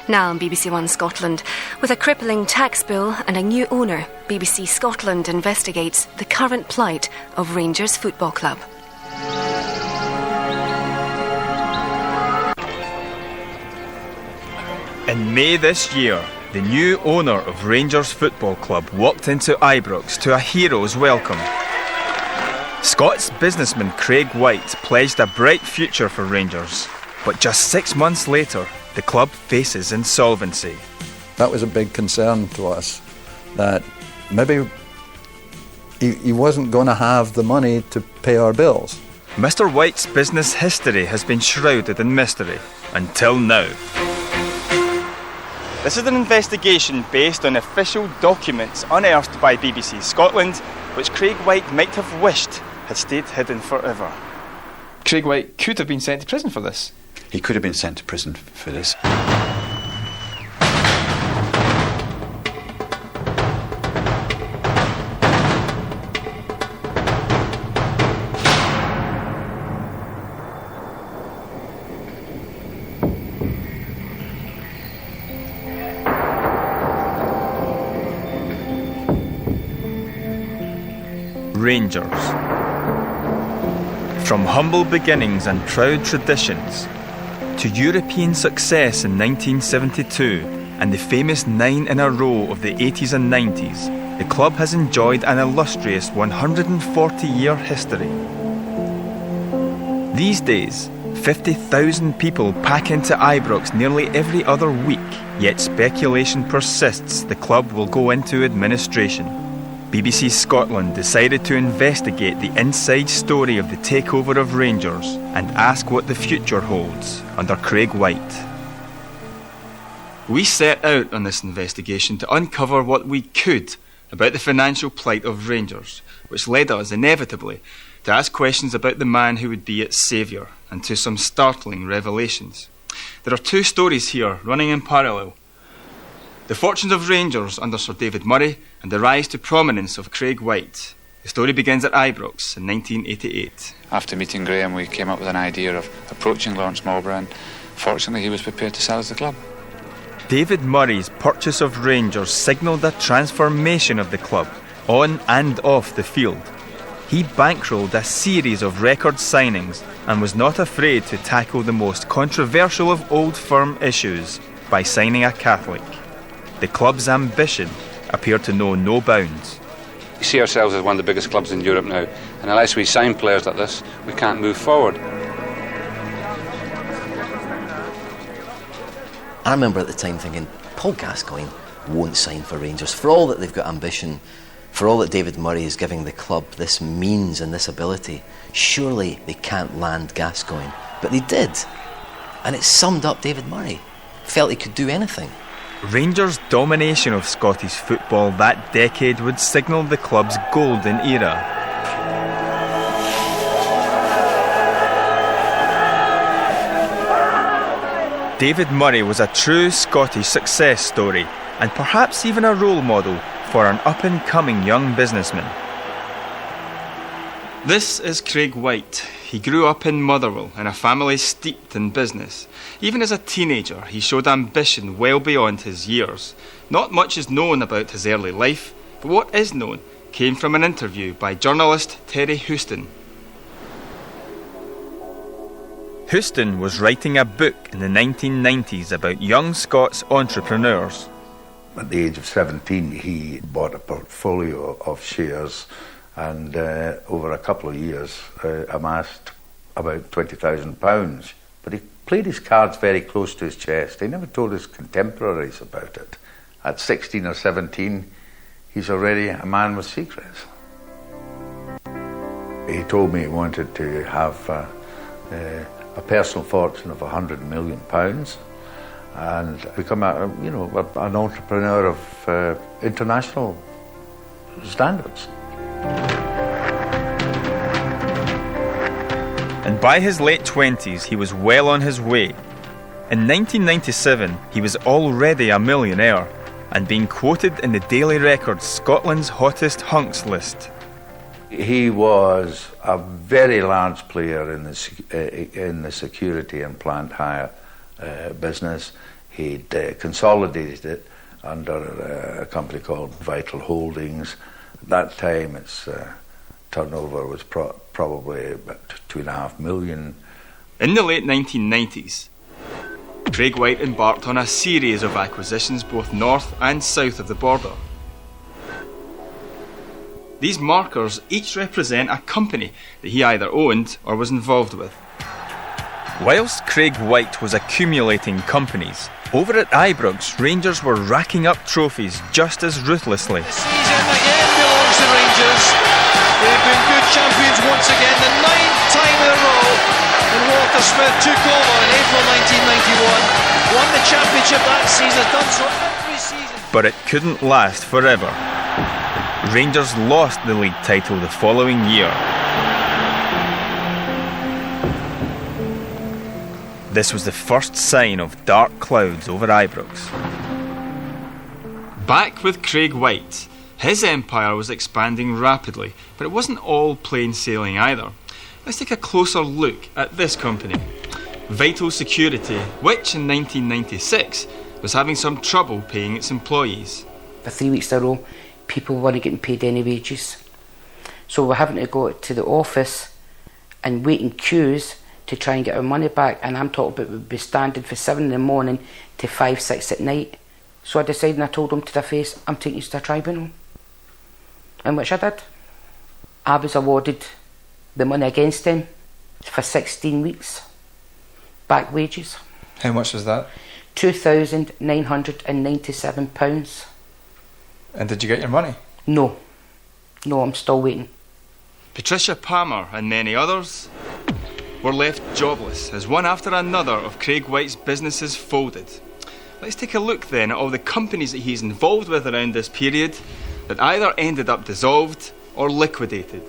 Now on BBC One Scotland, with a crippling tax bill and a new owner, BBC Scotland investigates the current plight of Rangers Football Club. In May this year, the new owner of Rangers Football Club walked into Ibrox to a hero's welcome. Scots businessman Craig Whyte pledged a bright future for Rangers, but just 6 months later, the club faces insolvency. That was a big concern to us, that maybe he wasn't going to have the money to pay our bills. Mr. Whyte's business history has been shrouded in mystery, until now. This is an investigation based on official documents unearthed by BBC Scotland, which Craig Whyte might have wished had stayed hidden forever. Craig Whyte could have been sent to prison for this. He could have been sent to prison for this. Rangers. From humble beginnings and proud traditions to European success in 1972 and the famous 9 in a row of the 80s and 90s, the club has enjoyed an illustrious 140-year history. These days, 50,000 people pack into Ibrox nearly every other week, yet speculation persists the club will go into administration. BBC Scotland decided to investigate the inside story of the takeover of Rangers and ask what the future holds under Craig Whyte. We set out on this investigation to uncover what we could about the financial plight of Rangers, which led us inevitably to ask questions about the man who would be its saviour and to some startling revelations. There are 2 stories here running in parallel. The fortunes of Rangers under Sir David Murray and the rise to prominence of Craig Whyte. The story begins at Ibrox in 1988. After meeting Graham, we came up with an idea of approaching Lawrence Marlborough, and fortunately he was prepared to sell us the club. David Murray's purchase of Rangers signalled a transformation of the club, on and off the field. He bankrolled a series of record signings and was not afraid to tackle the most controversial of old firm issues by signing a Catholic. The club's ambition appeared to know no bounds. We see ourselves as one of the biggest clubs in Europe now, and unless we sign players like this, we can't move forward. I remember at the time thinking, Paul Gascoigne won't sign for Rangers. For all that they've got ambition, for all that David Murray is giving the club this means and this ability, surely they can't land Gascoigne. But they did. And it summed up David Murray. Felt he could do anything. Rangers' domination of Scottish football that decade would signal the club's golden era. David Murray was a true Scottish success story and perhaps even a role model for an up-and-coming young businessman. This is Craig Whyte. He grew up in Motherwell in a family steeped in business. Even as a teenager, he showed ambition well beyond his years. Not much is known about his early life, but what is known came from an interview by journalist Terry Houston. Houston was writing a book in the 1990s about young Scots entrepreneurs. At the age of 17, he bought a portfolio of shares and over a couple of years amassed about £20,000. But he played his cards very close to his chest. He never told his contemporaries about it. At 16 or 17, he's already a man with secrets. He told me he wanted to have a personal fortune of £100 million and become an entrepreneur of international standards. And by his late 20s, he was well on his way. In 1997, he was already a millionaire and being quoted in the Daily Record's Scotland's Hottest Hunks list. He was a very large player in the security and plant hire business. He'd consolidated it under a company called Vital Holdings. At that time, its turnover was probably about 2.5 million. In the late 1990s, Craig Whyte embarked on a series of acquisitions both north and south of the border. These markers each represent a company that he either owned or was involved with. Whilst Craig Whyte was accumulating companies, over at Ibrox, Rangers were racking up trophies just as ruthlessly. The season again belongs to Rangers. They've been good champions once again, the 9th time in a row. And Walter Smith took over in April 1991, won the championship that season, done so every season. But it couldn't last forever. Rangers lost the league title the following year. This was the first sign of dark clouds over Ibrox. Back with Craig Whyte, his empire was expanding rapidly, but it wasn't all plain sailing either. Let's take a closer look at this company, Vital Security, which in 1996 was having some trouble paying its employees. For 3 weeks in a row, people weren't getting paid any wages. So we're having to go to the office and wait in queues to try and get our money back. And I'm talking about we'd be standing for 7 in the morning to 5, 6 at night. So I decided, and I told them to their face, I'm taking you to the tribunal. And which I did. I was awarded the money against them for 16 weeks. Back wages. How much was that? £2,997. And did you get your money? No, I'm still waiting. Patricia Palmer and many others were left jobless as one after another of Craig Whyte's businesses folded. Let's take a look then at all the companies that he's involved with around this period that either ended up dissolved or liquidated.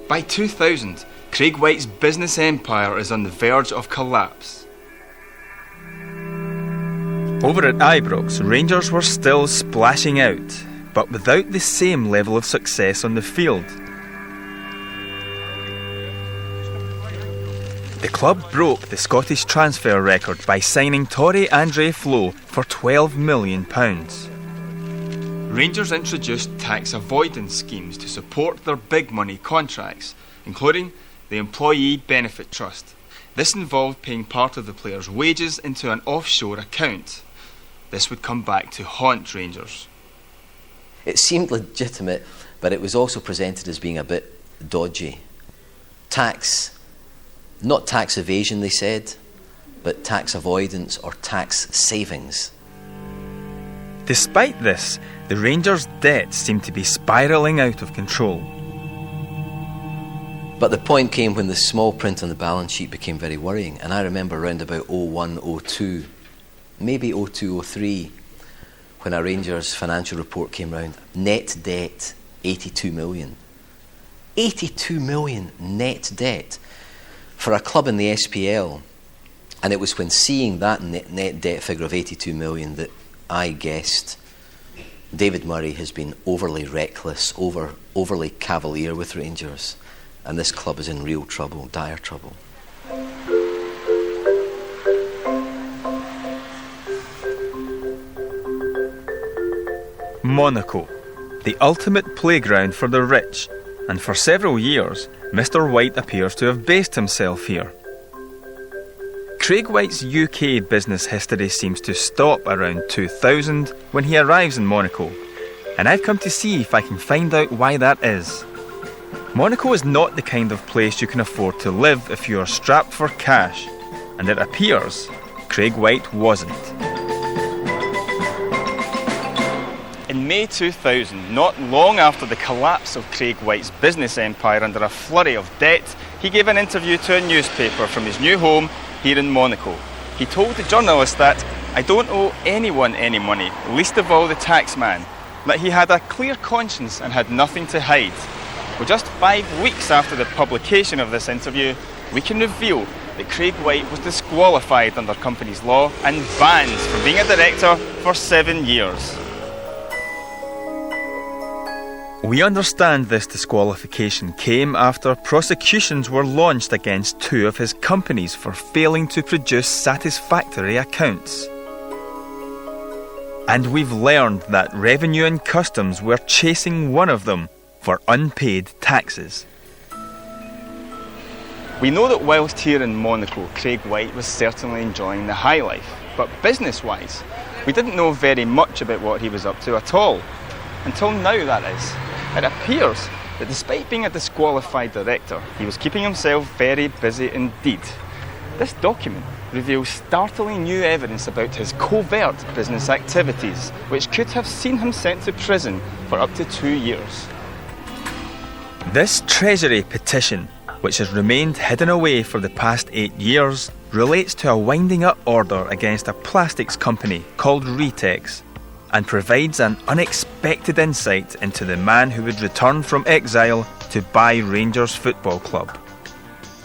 By 2000, Craig Whyte's business empire is on the verge of collapse. Over at Ibrox, Rangers were still splashing out, but without the same level of success on the field. The club broke the Scottish transfer record by signing Torrey Andre Flo for £12 million. Rangers introduced tax avoidance schemes to support their big money contracts, including the Employee Benefit Trust. This involved paying part of the players' wages into an offshore account. This would come back to haunt Rangers. It seemed legitimate, but it was also presented as being a bit dodgy. Not tax evasion, they said, but tax avoidance or tax savings. Despite this, the Rangers' debt seemed to be spiralling out of control. But the point came when the small print on the balance sheet became very worrying, and I remember around about 01, 02, maybe 02, 03, when a Rangers financial report came round. Net debt, 82 million. 82 million net debt for a club in the SPL. And it was when seeing that net debt figure of 82 million that I guessed David Murray has been overly reckless, overly cavalier with Rangers, and this club is in real trouble, dire trouble. Monaco, the ultimate playground for the rich, and for several years, Mr. Whyte appears to have based himself here. Craig Whyte's UK business history seems to stop around 2000 when he arrives in Monaco, and I've come to see if I can find out why that is. Monaco is not the kind of place you can afford to live if you are strapped for cash, and it appears Craig Whyte wasn't. In May 2000, not long after the collapse of Craig Whyte's business empire under a flurry of debt, he gave an interview to a newspaper from his new home here in Monaco. He told the journalist that, "I don't owe anyone any money, least of all the taxman," that he had a clear conscience and had nothing to hide. Well, just 5 weeks after the publication of this interview, we can reveal that Craig Whyte was disqualified under company's law and banned from being a director for 7 years. We understand this disqualification came after prosecutions were launched against 2 of his companies for failing to produce satisfactory accounts. And we've learned that Revenue and Customs were chasing one of them for unpaid taxes. We know that whilst here in Monaco, Craig Whyte was certainly enjoying the high life, but business-wise, we didn't know very much about what he was up to at all. Until now, that is. It appears that despite being a disqualified director, he was keeping himself very busy indeed. This document reveals startling new evidence about his covert business activities, which could have seen him sent to prison for up to 2 years. This Treasury petition, which has remained hidden away for the past 8 years, relates to a winding up order against a plastics company called Retex, and provides an unexpected insight into the man who would return from exile to buy Rangers Football Club.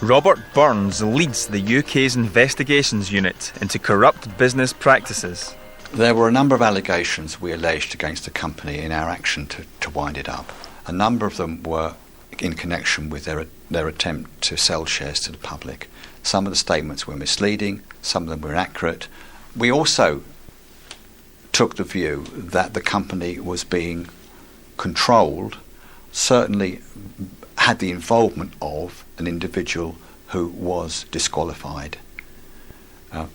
Robert Burns leads the UK's investigations unit into corrupt business practices. There were a number of allegations we alleged against the company in our action to wind it up. A number of them were in connection with their attempt to sell shares to the public. Some of the statements were misleading, some of them were inaccurate. We also took the view that the company was being controlled, certainly had the involvement of an individual who was disqualified.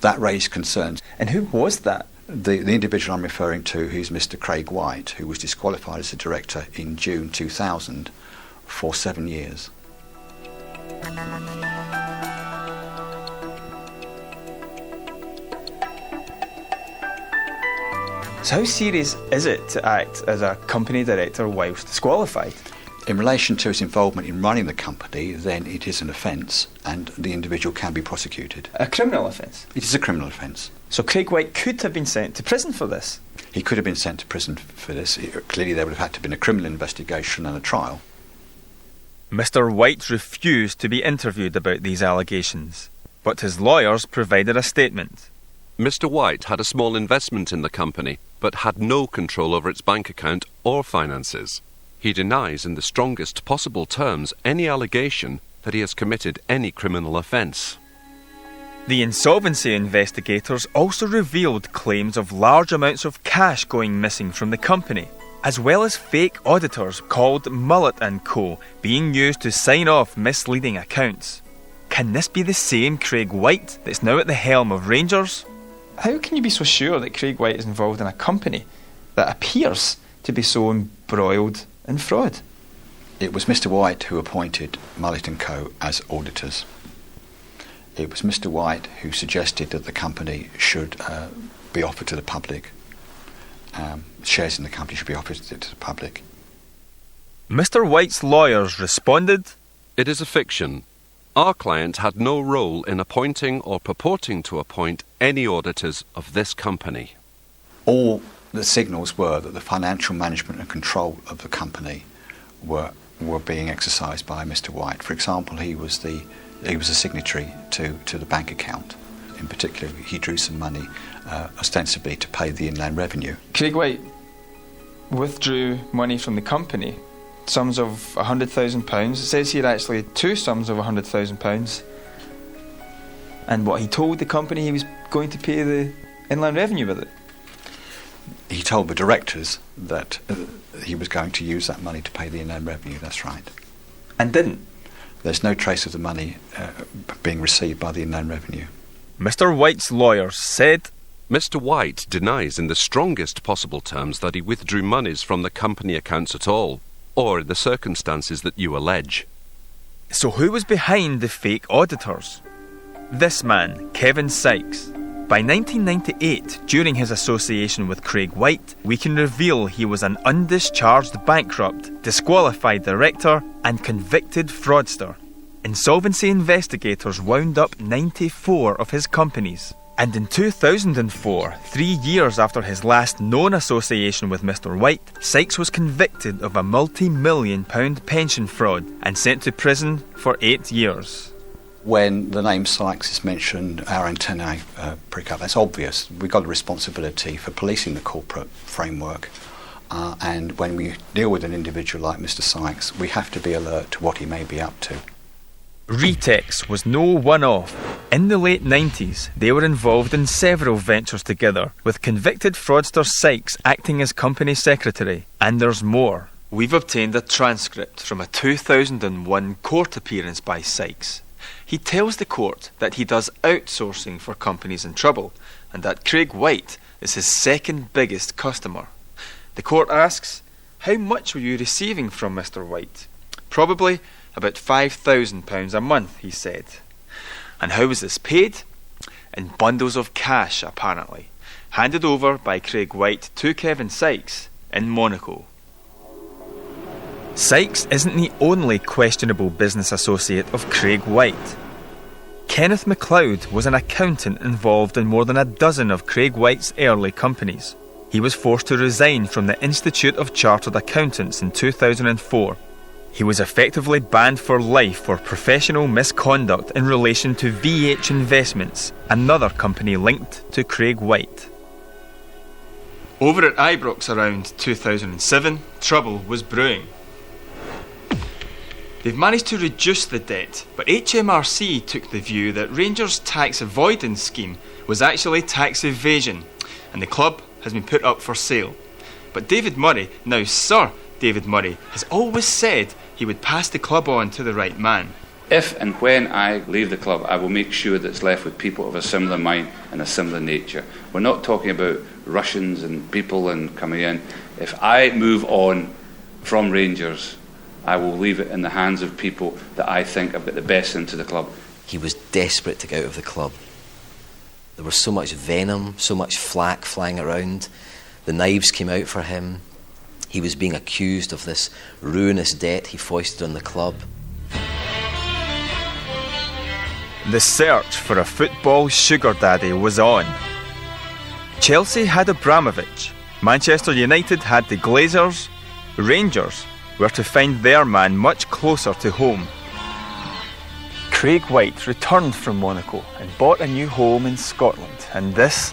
That raised concerns. And who was that? The individual I'm referring to, who's Mr. Craig Whyte, who was disqualified as a director in June 2000 for 7 years. So how serious is it to act as a company director whilst disqualified? In relation to his involvement in running the company, then it is an offence and the individual can be prosecuted. A criminal offence? It is a criminal offence. So Craig Whyte could have been sent to prison for this? He could have been sent to prison for this. Clearly there would have had to have been a criminal investigation and a trial. Mr. Whyte refused to be interviewed about these allegations, but his lawyers provided a statement. Mr. Whyte had a small investment in the company, but had no control over its bank account or finances. He denies in the strongest possible terms any allegation that he has committed any criminal offence. The insolvency investigators also revealed claims of large amounts of cash going missing from the company, as well as fake auditors called Mullet & Co. being used to sign off misleading accounts. Can this be the same Craig Whyte that's now at the helm of Rangers? How can you be so sure that Craig Whyte is involved in a company that appears to be so embroiled in fraud? It was Mr. Whyte who appointed Mullet & Co. as auditors. It was Mr. Whyte who suggested that the company should be offered to the public. Shares in the company should be offered to the public. Mr. Whyte's lawyers responded, "It is a fiction. Our client had no role in appointing or purporting to appoint any auditors of this company." All the signals were that the financial management and control of the company were being exercised by Mr. Whyte. For example, he was a signatory to the bank account. In particular, he drew some money ostensibly to pay the Inland Revenue. Craig Whyte withdrew money from the company, sums of £100,000. It says here actually 2 sums of £100,000. And what, he told the company he was going to pay the Inland Revenue with it? He told the directors that he was going to use that money to pay the Inland Revenue, that's right. And didn't? There's no trace of the money being received by the Inland Revenue. Mr. Whyte's lawyers said, Mr. Whyte denies in the strongest possible terms that he withdrew monies from the company accounts at all, or in the circumstances that you allege. So who was behind the fake auditors? This man, Kevin Sykes. By 1998, during his association with Craig Whyte, we can reveal he was an undischarged bankrupt, disqualified director and convicted fraudster. Insolvency investigators wound up 94 of his companies. And in 2004, 3 years after his last known association with Mr. Whyte, Sykes was convicted of a multi-million-pound pension fraud and sent to prison for 8 years. When the name Sykes is mentioned, our antennae prick up. That's obvious. We've got a responsibility for policing the corporate framework and when we deal with an individual like Mr. Sykes, we have to be alert to what he may be up to. Retex was no one-off. In the late 90s, they were involved in several ventures together, with convicted fraudster Sykes acting as company secretary. And there's more. We've obtained a transcript from a 2001 court appearance by Sykes. He tells the court that he does outsourcing for companies in trouble, and that Craig Whyte is his second biggest customer. The court asks, "How much were you receiving from Mr. Whyte?" "Probably about £5,000 a month," he said. And how was this paid? In bundles of cash, apparently, handed over by Craig Whyte to Kevin Sykes in Monaco. Sykes isn't the only questionable business associate of Craig Whyte. Kenneth MacLeod was an accountant involved in more than a dozen of Craig Whyte's early companies. He was forced to resign from the Institute of Chartered Accountants in 2004. He was effectively banned for life for professional misconduct in relation to VH Investments, another company linked to Craig Whyte. Over at Ibrox around 2007, trouble was brewing. They've managed to reduce the debt, but HMRC took the view that Rangers' tax avoidance scheme was actually tax evasion, and the club has been put up for sale. But David Murray, now Sir David Murray, has always said he would pass the club on to the right man. If and when I leave the club, I will make sure that it's left with people of a similar mind and a similar nature. We're not talking about Russians and people and coming in. If I move on from Rangers, I will leave it in the hands of people that I think have got the best into the club. He was desperate to get out of the club. There was so much venom, so much flack flying around. The knives came out for him. He was being accused of this ruinous debt he foisted on the club. The search for a football sugar daddy was on. Chelsea had Abramovich, Manchester United had the Glazers, Rangers were to find their man much closer to home. Craig Whyte returned from Monaco and bought a new home in Scotland, and this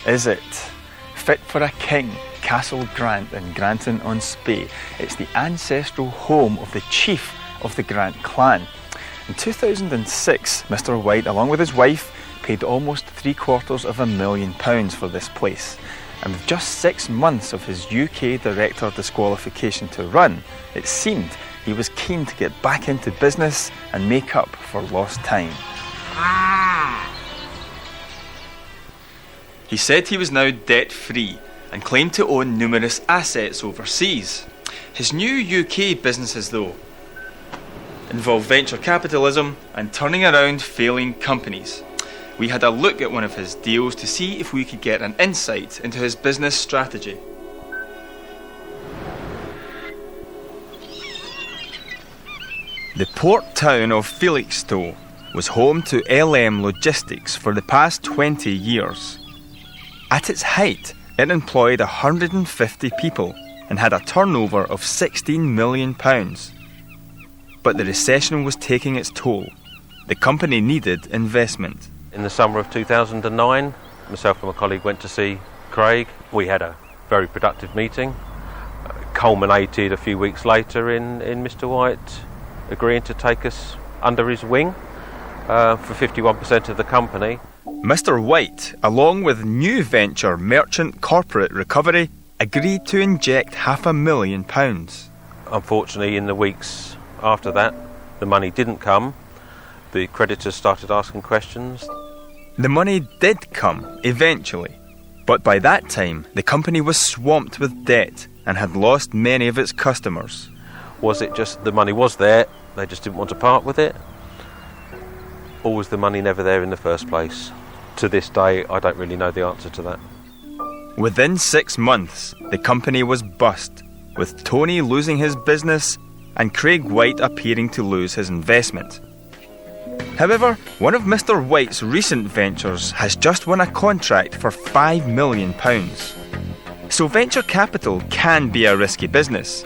is it. Fit for a king, Castle Grant in Granton-on-Spey. It's the ancestral home of the chief of the Grant clan. In 2006, Mr. Whyte, along with his wife, paid almost £750,000 for this place. And with just 6 months of his UK director disqualification to run, it seemed he was keen to get back into business and make up for lost time. He said he was now debt-free and claimed to own numerous assets overseas. His new UK businesses, though, involve venture capitalism and turning around failing companies. We had a look at one of his deals to see if we could get an insight into his business strategy. The port town of Felixstowe was home to LM Logistics for the past 20 years. At its height, it employed 150 people and had a turnover of £16 million. But the recession was taking its toll. The company needed investment. In the summer of 2009, myself and my colleague went to see Craig. We had a very productive meeting, culminated a few weeks later in Mr. Whyte agreeing to take us under his wing for 51% of the company. Mr. Whyte, along with new venture Merchant Corporate Recovery, agreed to inject £500,000. Unfortunately, in the weeks after that, the money didn't come. The creditors started asking questions. The money did come, eventually. But by that time, the company was swamped with debt and had lost many of its customers. Was it just the money was there, they just didn't want to part with it? Or was the money never there in the first place? To this day, I don't really know the answer to that. Within 6 months, the company was bust, with Tony losing his business and Craig Whyte appearing to lose his investment. However, one of Mr. Whyte's recent ventures has just won a contract for £5 million. So venture capital can be a risky business.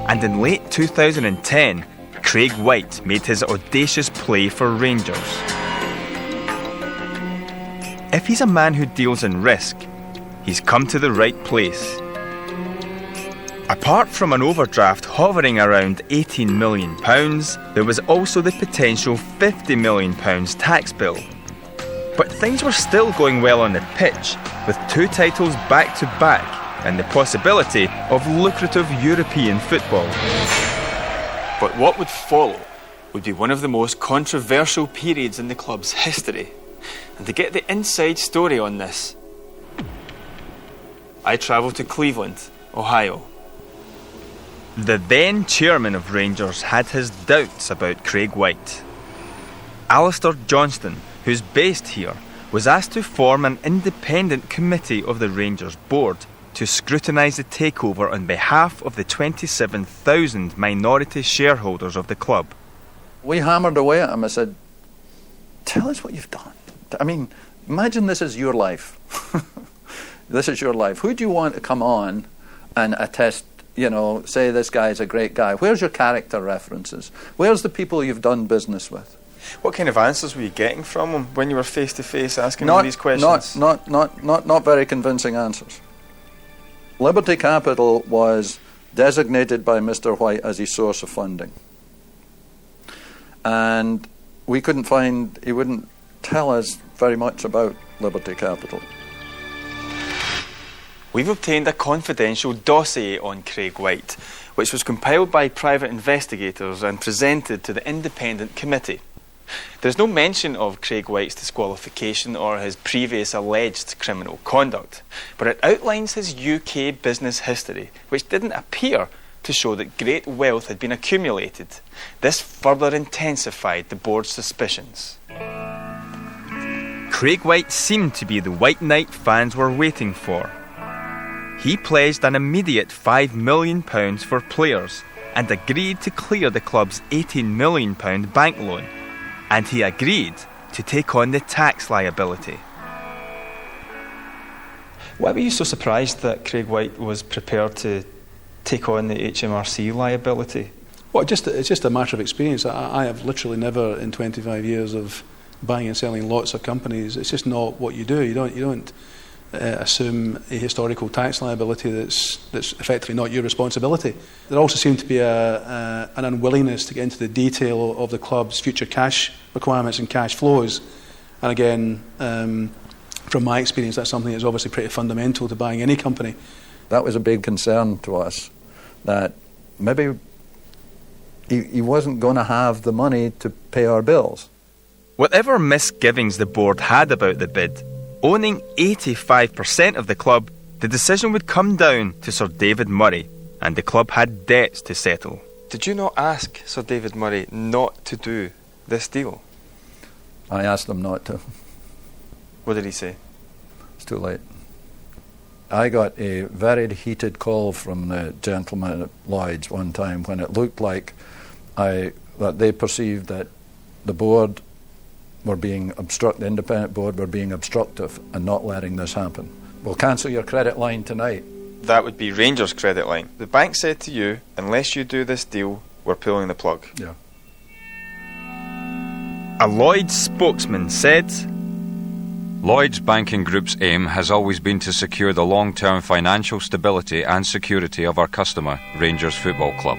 And in late 2010, Craig Whyte made his audacious play for Rangers. If he's a man who deals in risk, he's come to the right place. Apart from an overdraft hovering around £18 million, there was also the potential £50 million tax bill. But things were still going well on the pitch, with 2 titles back to back and the possibility of lucrative European football. But what would follow would be one of the most controversial periods in the club's history. And to get the inside story on this, I travelled to Cleveland, Ohio. The then chairman of Rangers had his doubts about Craig Whyte. Alistair Johnston, who's based here, was asked to form an independent committee of the Rangers board to scrutinise the takeover on behalf of the 27,000 minority shareholders of the club. We hammered away at him. I said, tell us what you've done. I mean, imagine this is your life. This is your life. Who do you want to come on and attest, say this guy's a great guy? Where's your character references? Where's the people you've done business with? What kind of answers were you getting from him when you were face to face asking him these questions? Not very convincing answers. Liberty Capital was designated by Mr. Whyte as his source of funding. And we couldn't find, he wouldn't tell us very much about Liberty Capital. We've obtained a confidential dossier on Craig Whyte, which was compiled by private investigators and presented to the independent committee. There's no mention of Craig Whyte's disqualification or his previous alleged criminal conduct, but it outlines his UK business history, which didn't appear to show that great wealth had been accumulated. This further intensified the board's suspicions. Craig Whyte seemed to be the White Knight fans were waiting for. He pledged an immediate £5 million for players and agreed to clear the club's £18 million bank loan. And he agreed to take on the tax liability. Why were you so surprised that Craig Whyte was prepared to take on the HMRC liability? Well, it's just a matter of experience. I have literally never, in 25 years of buying and selling lots of companies, it's just not what you do. You don't assume a historical tax liability that's effectively not your responsibility. There also seemed to be an unwillingness to get into the detail of the club's future cash requirements and cash flows. And again, from my experience, that's something that's obviously pretty fundamental to buying any company. That was a big concern to us, that maybe he wasn't going to have the money to pay our bills. Whatever misgivings the board had about the bid, owning 85% of the club, the decision would come down to Sir David Murray, and the club had debts to settle. Did you not ask Sir David Murray not to do this deal? I asked him not to. What did he say? It's too late. I got a very heated call from the gentleman at Lloyd's one time when it looked like that they perceived that the board were being the independent board were being obstructive and not letting this happen. We'll cancel your credit line tonight. That would be Rangers' credit line. The bank said to you, unless you do this deal, we're pulling the plug. Yeah. A Lloyd's spokesman said, Lloyd's Banking Group's aim has always been to secure the long-term financial stability and security of our customer, Rangers Football Club.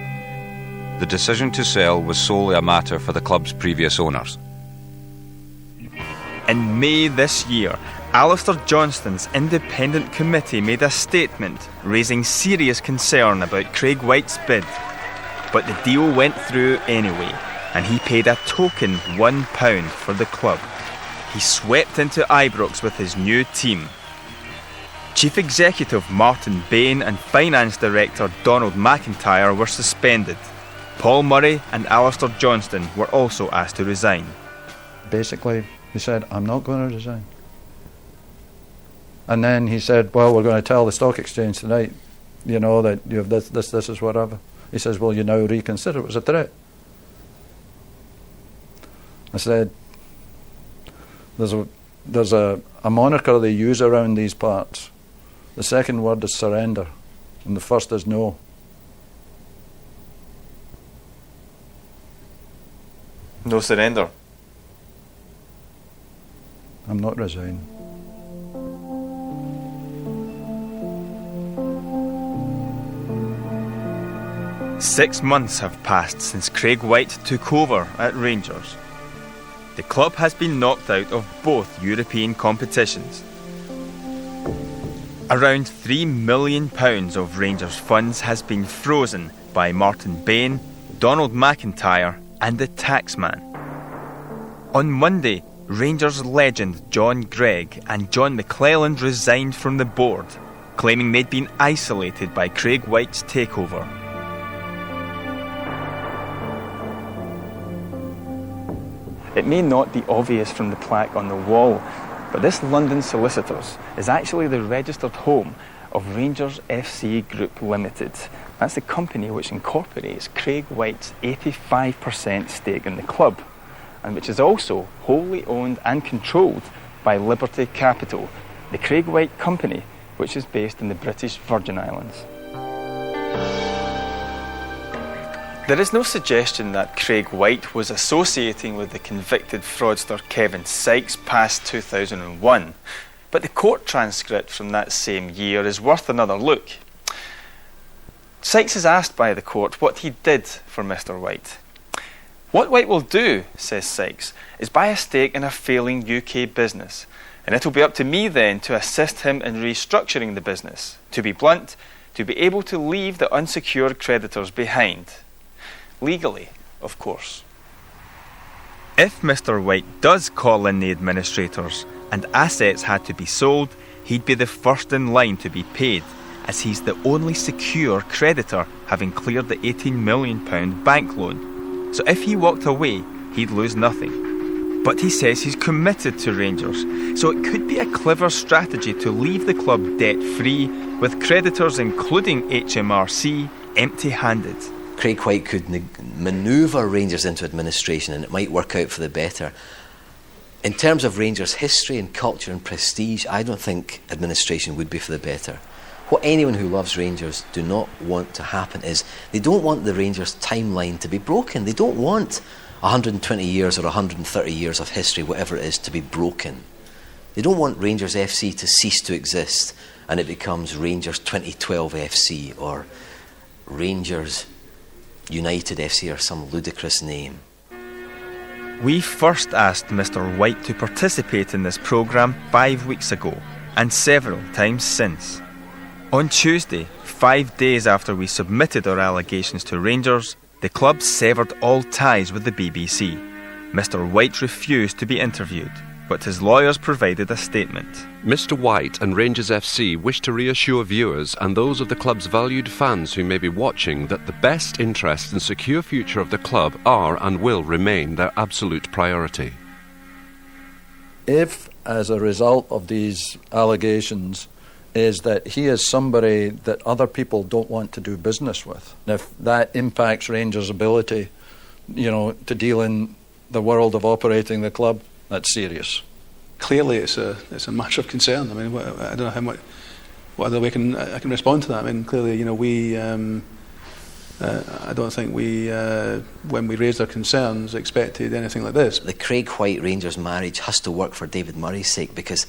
The decision to sell was solely a matter for the club's previous owners. In May this year, Alistair Johnston's independent committee made a statement raising serious concern about Craig Whyte's bid. But the deal went through anyway, and he paid a token £1 for the club. He swept into Ibrox with his new team. Chief Executive Martin Bain and Finance Director Donald McIntyre were suspended. Paul Murray and Alistair Johnston were also asked to resign. Basically, he said, I'm not going to resign. And then he said, well, we're going to tell the stock exchange tonight, that you have this is whatever. He says, well, you now reconsider. It was a threat. I said, there's a moniker they use around these parts. The second word is surrender, and the first is no. No surrender. I'm not resigning. 6 months have passed since Craig Whyte took over at Rangers. The club has been knocked out of both European competitions. Around £3 million of Rangers funds has been frozen by Martin Bain, Donald McIntyre and the Taxman. On Monday, Rangers legend John Gregg and John McClelland resigned from the board, claiming they'd been isolated by Craig Whyte's takeover. It may not be obvious from the plaque on the wall, but this London Solicitors is actually the registered home of Rangers FC Group Limited. That's the company which incorporates Craig Whyte's 85% stake in the club, and which is also wholly owned and controlled by Liberty Capital, the Craig Whyte company, which is based in the British Virgin Islands. There is no suggestion that Craig Whyte was associating with the convicted fraudster Kevin Sykes past 2001, but the court transcript from that same year is worth another look. Sykes is asked by the court what he did for Mr. Whyte. What Whyte will do, says Sykes, is buy a stake in a failing UK business, and it'll be up to me then to assist him in restructuring the business. To be blunt, to be able to leave the unsecured creditors behind. Legally, of course. If Mr. Whyte does call in the administrators and assets had to be sold, he'd be the first in line to be paid, as he's the only secure creditor, having cleared the £18 million bank loan. So if he walked away, he'd lose nothing. But he says he's committed to Rangers, so it could be a clever strategy to leave the club debt-free, with creditors including HMRC empty-handed. Craig Whyte could manoeuvre Rangers into administration, and it might work out for the better. In terms of Rangers' history and culture and prestige, I don't think administration would be for the better. What anyone who loves Rangers do not want to happen is they don't want the Rangers timeline to be broken. They don't want 120 years or 130 years of history, whatever it is, to be broken. They don't want Rangers FC to cease to exist and it becomes Rangers 2012 FC or Rangers United FC or some ludicrous name. We first asked Mr. Whyte to participate in this programme 5 weeks ago, and several times since. On Tuesday, 5 days after we submitted our allegations to Rangers, the club severed all ties with the BBC. Mr. Whyte refused to be interviewed, but his lawyers provided a statement. Mr. Whyte and Rangers FC wish to reassure viewers and those of the club's valued fans who may be watching that the best interest and secure future of the club are and will remain their absolute priority. If, as a result of these allegations, is that he is somebody that other people don't want to do business with, and if that impacts Rangers' ability, to deal in the world of operating the club, that's serious. Clearly, it's a matter of concern. I mean, I don't know what other way I can respond to that. I mean, clearly, we. I don't think we, when we raised our concerns, expected anything like this. The Craig Whyte Rangers marriage has to work for David Murray's sake, because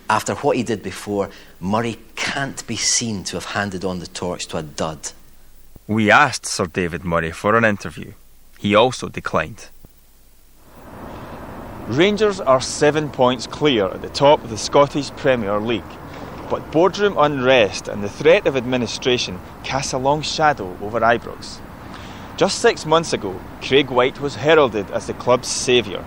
after what he did before, Murray can't be seen to have handed on the torch to a dud. We asked Sir David Murray for an interview. He also declined. Rangers are 7 points clear at the top of the Scottish Premier League, but boardroom unrest and the threat of administration casts a long shadow over Ibrox. Just 6 months ago, Craig Whyte was heralded as the club's saviour.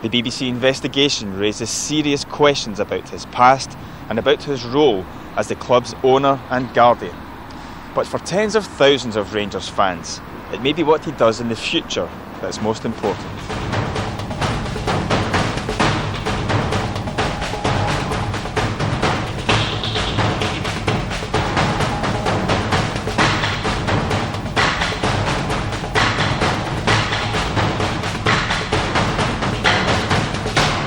The BBC investigation raises serious questions about his past and about his role as the club's owner and guardian. But for tens of thousands of Rangers fans, it may be what he does in the future that's most important.